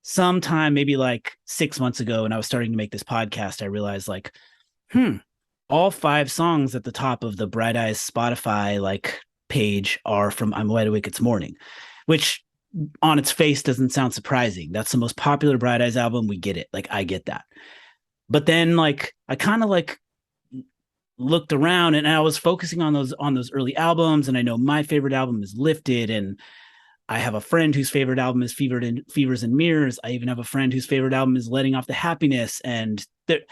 sometime maybe like 6 months ago when I was starting to make this podcast, I realized like, hmm, all five songs at the top of the Bright Eyes Spotify like page are from I'm Wide Awake It's Morning, which on its face doesn't sound surprising. That's the most popular Bright Eyes album. We get it. Like I get that. But then like I kind of like looked around and I was focusing on those early albums, and I know my favorite album is Lifted, and I have a friend whose favorite album is Fevers and Mirrors. I even have a friend whose favorite album is Letting Off the Happiness. And it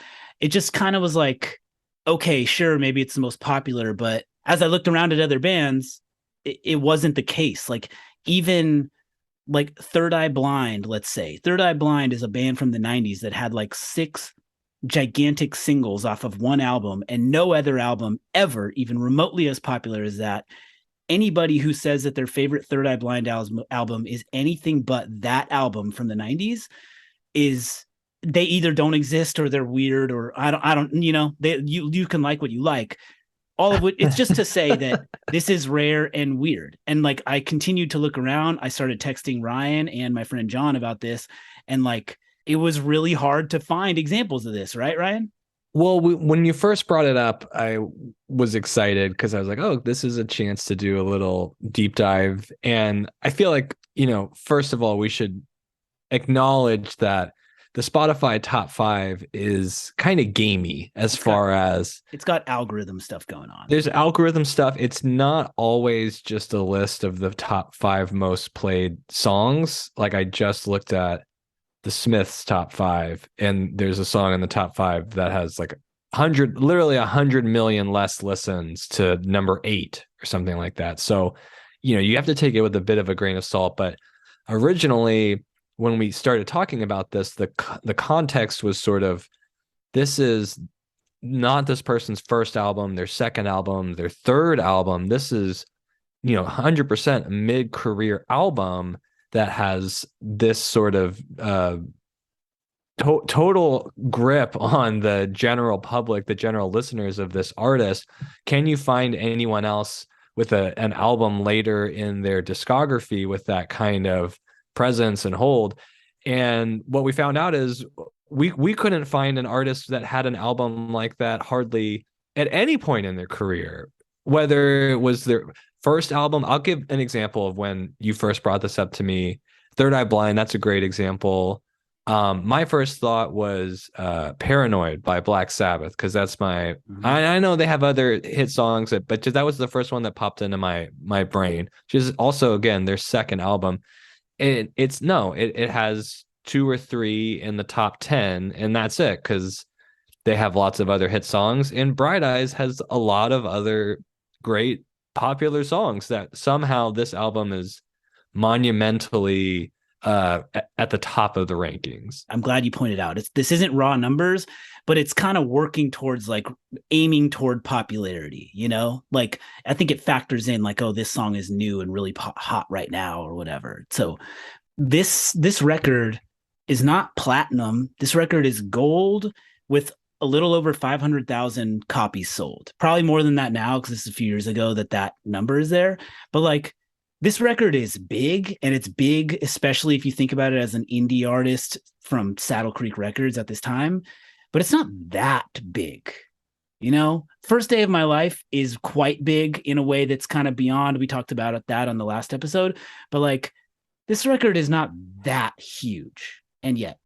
just kind of was like, okay, sure, maybe it's the most popular. But as I looked around at other bands, it wasn't the case. Like, even like Third Eye Blind, let's say. Third Eye Blind is a band from the 90s that had like six gigantic singles off of one album, and no other album ever, even remotely as popular as that. Anybody who says that their favorite Third Eye Blind album is anything but that album from the 90s is, they either don't exist or they're weird, or I don't you can like what you like. All of it, it's just to say that this is rare and weird. And like I continued to look around. I started texting Ryan and my friend John about this, and like it was really hard to find examples of this, right, Ryan? Well, when you first brought it up, I was excited because I was like, oh, this is a chance to do a little deep dive. And I feel like, first of all, we should acknowledge that the Spotify top five is kind of gamey as far as it's got algorithm stuff going on. There's algorithm stuff. It's not always just a list of the top five most played songs. Like I just looked at the Smiths top five, and there's a song in the top five that has like 100 million less listens to number 8 or something like that. So, you have to take it with a bit of a grain of salt. But originally, when we started talking about this, the context was sort of, this is not this person's first album, their second album, their third album. This is, 100% mid-career album that has this sort of total grip on the general public, the general listeners of this artist. Can you find anyone else with an album later in their discography with that kind of presence and hold? And what we found out is we couldn't find an artist that had an album like that hardly at any point in their career, whether it was their first album. I'll give an example of when you first brought this up to me. Third Eye Blind, that's a great example. My first thought was Paranoid by Black Sabbath, because that's my I know they have other hit songs, but just, that was the first one that popped into my brain, which is also, again, their second album. It has 2 or 3 in the top 10, and that's it, because they have lots of other hit songs, and Bright Eyes has a lot of other great popular songs that somehow this album is monumentally at the top of the rankings. I'm glad you pointed out this isn't raw numbers, but it's kind of working towards like aiming toward popularity, like I think it factors in like, oh, this song is new and really hot right now or whatever. So this record is not platinum. This record is gold with a little over 500,000 copies sold. Probably more than that now, because this is a few years ago that number is there. But like, this record is big, and it's big, especially if you think about it as an indie artist from Saddle Creek Records at this time. But it's not that big. First Day of My Life is quite big in a way that's kind of beyond. We talked about that on the last episode. But like, this record is not that huge. And yet